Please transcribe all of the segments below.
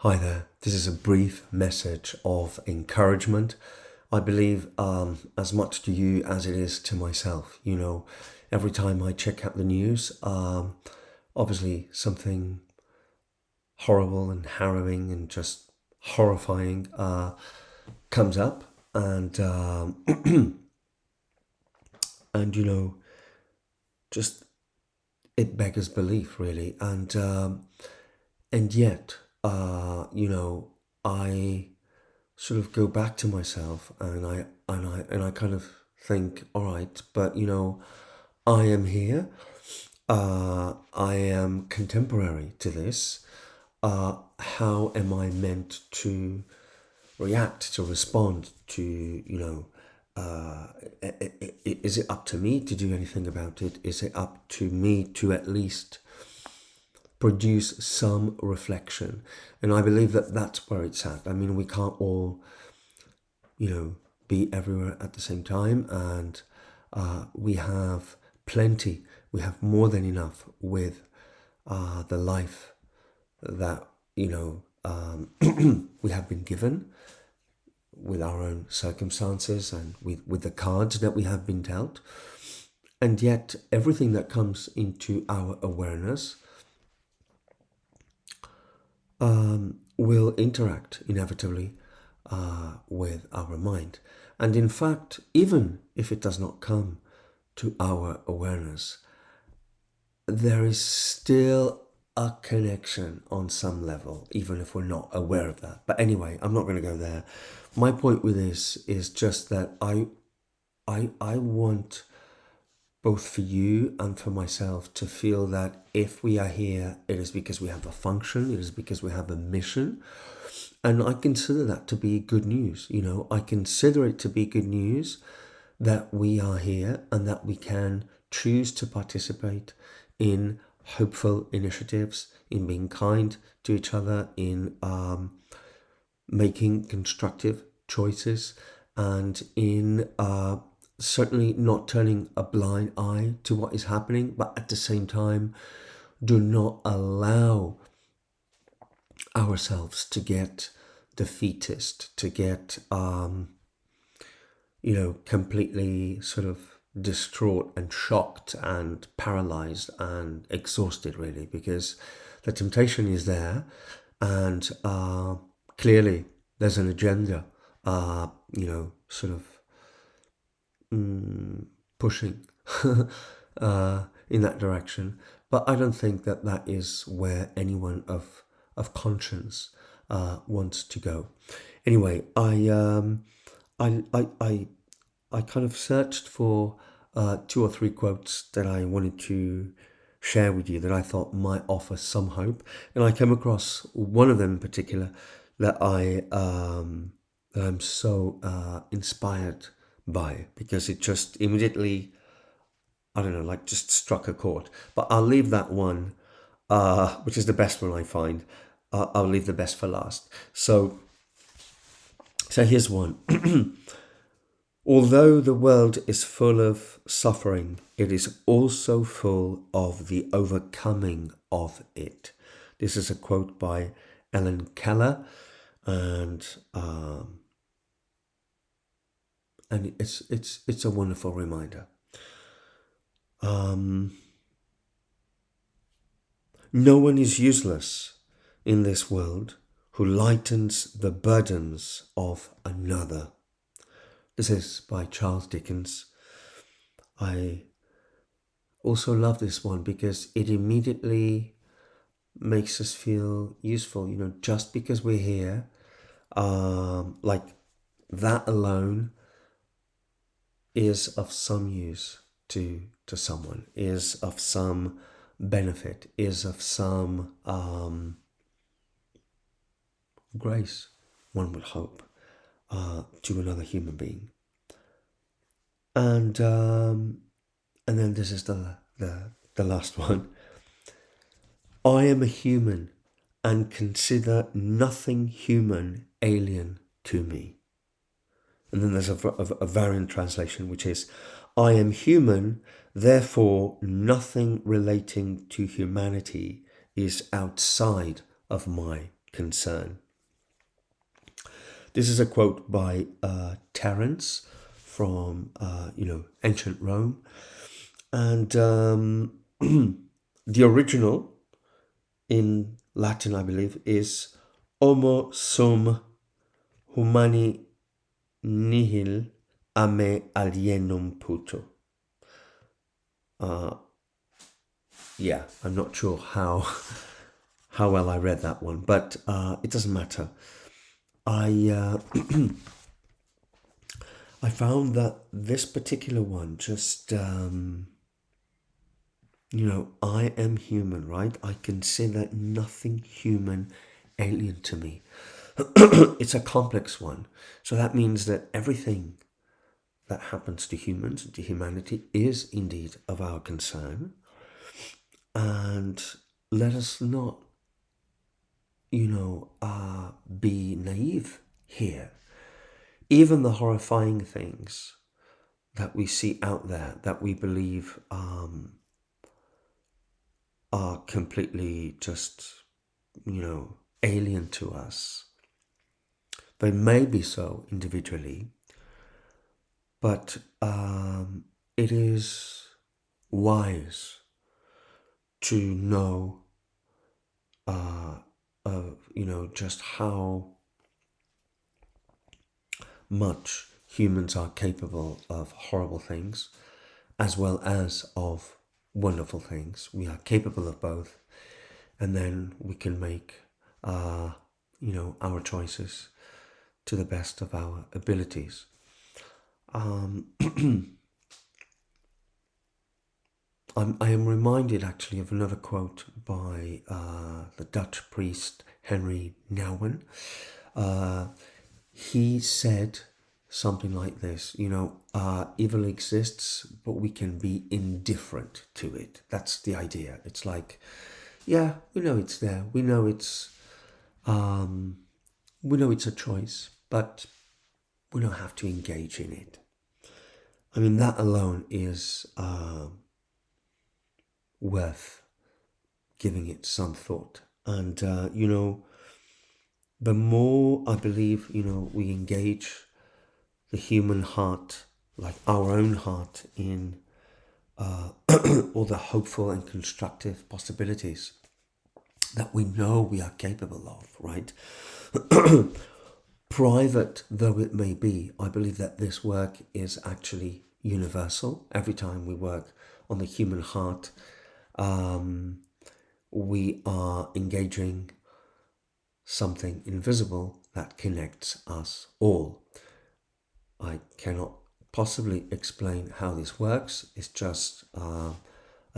Hi there. This is a brief message of encouragement. I believe as much to you as it is to myself. Every time I check out the news, obviously something horrible and harrowing and just horrifying comes up, and and just it beggars belief, really, and yet I sort of go back to myself, and I kind of think, all right, but I am here. I am contemporary to this. How am I meant to react, to respond to, is it up to me to do anything about it? Is it up to me to at least produce some reflection? And I believe that that's where it's at. I mean, we can't all, be everywhere at the same time, and we have plenty, we have more than enough with the life that, we have been given, with our own circumstances and with the cards that we have been dealt. And yet everything that comes into our awareness will interact inevitably with our mind. And in fact, even if it does not come to our awareness, there is still a connection on some level, even if we're not aware of that. But anyway, I'm not going to go there. My point with this is just that I want both for you and for myself to feel that if we are here, it is because we have a function, it is because we have a mission. And I consider that to be good news. I consider it to be good news that we are here and that we can choose to participate in hopeful initiatives, in being kind to each other, in making constructive choices, and in certainly not turning a blind eye to what is happening, but at the same time, do not allow ourselves to get defeatist, to get completely sort of distraught and shocked and paralyzed and exhausted, really, because the temptation is there, and clearly there's an agenda sort of pushing in that direction. But I don't think that that is where anyone of conscience wants to go. Anyway, I kind of searched for 2 or 3 quotes that I wanted to share with you that I thought might offer some hope, and I came across one of them in particular that I'm so inspired by, because it just immediately, I don't know, like just struck a chord. But I'll leave that one, which is the best one I find. I'll leave the best for last. So here's one. Although the world is full of suffering, it is also full of the overcoming of it. This is a quote by Ellen Keller, and it's a wonderful reminder. No one is useless in this world who lightens the burdens of another. This is by Charles Dickens. I also love this one because it immediately makes us feel useful. Just because we're here, like that alone is of some use to someone, is of some benefit, is of some grace, one would hope, to another human being. And then this is the last one. I am a human and consider nothing human alien to me. And then there's a variant translation, which is, I am human, therefore nothing relating to humanity is outside of my concern. This is a quote by Terence from ancient Rome, and the original in Latin, I believe, is "Homo sum humani nihil a me alienum puto." Yeah, I'm not sure how well I read that one, but it doesn't matter. I I found that this particular one just I am human, right? I consider nothing human alien to me. It's a complex one, so that means that everything that happens to humans and to humanity is indeed of our concern. And let us not, be naive here. Even the horrifying things that we see out there that we believe are completely just, alien to us. They may be so individually, but it is wise to know, just how much humans are capable of horrible things as well as of wonderful things. We are capable of both, and then we can make, our choices to the best of our abilities. I am reminded actually of another quote by the Dutch priest Henry Nouwen. He said something like this, evil exists, but we can be indifferent to it. That's the idea. It's like, yeah, we know it's there. We know it's a choice, but we don't have to engage in it. I mean, that alone is worth giving it some thought. And, the more I believe, we engage the human heart, like our own heart, in all the hopeful and constructive possibilities that we know we are capable of, right? Private though it may be, I believe that this work is actually universal. Every time we work on the human heart, we are engaging something invisible that connects us all. I cannot possibly explain how this works. It's just a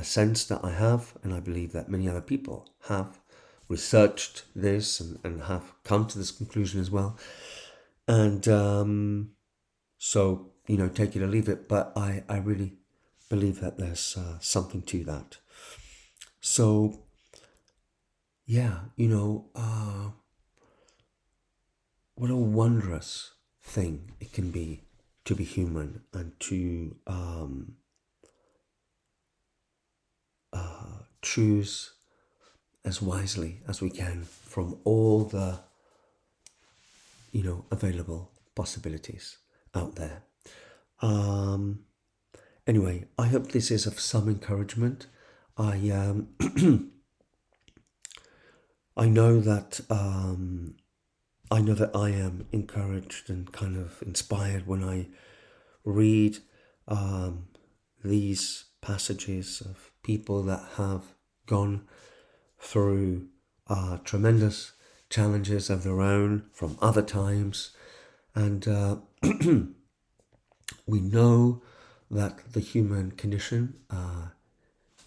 sense that I have, and I believe that many other people have researched this and have come to this conclusion as well. And so, take it or leave it, but I really believe that there's something to that. So, yeah, what a wondrous thing it can be to be human and to choose as wisely as we can from all the available possibilities out there. Anyway, I hope this is of some encouragement. I I know that I am encouraged and kind of inspired when I read these passages of people that have gone through tremendous challenges of their own from other times. And we know that the human condition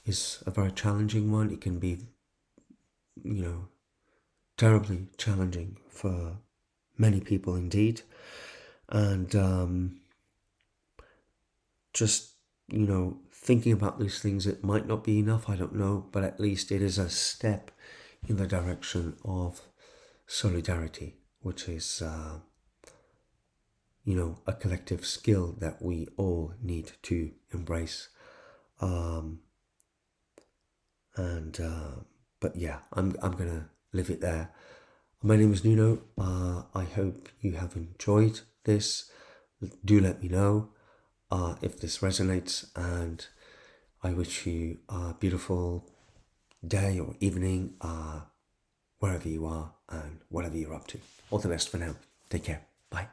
is a very challenging one. It can be, terribly challenging for many people indeed. And just, thinking about these things, it might not be enough, I don't know, but at least it is a step in the direction of solidarity, which is, a collective skill that we all need to embrace. But yeah, I'm gonna leave it there. My name is Nuno. I hope you have enjoyed this. Do let me know if this resonates, and I wish you a beautiful day or evening, wherever you are and whatever you're up to. All the best for now. Take care. Bye.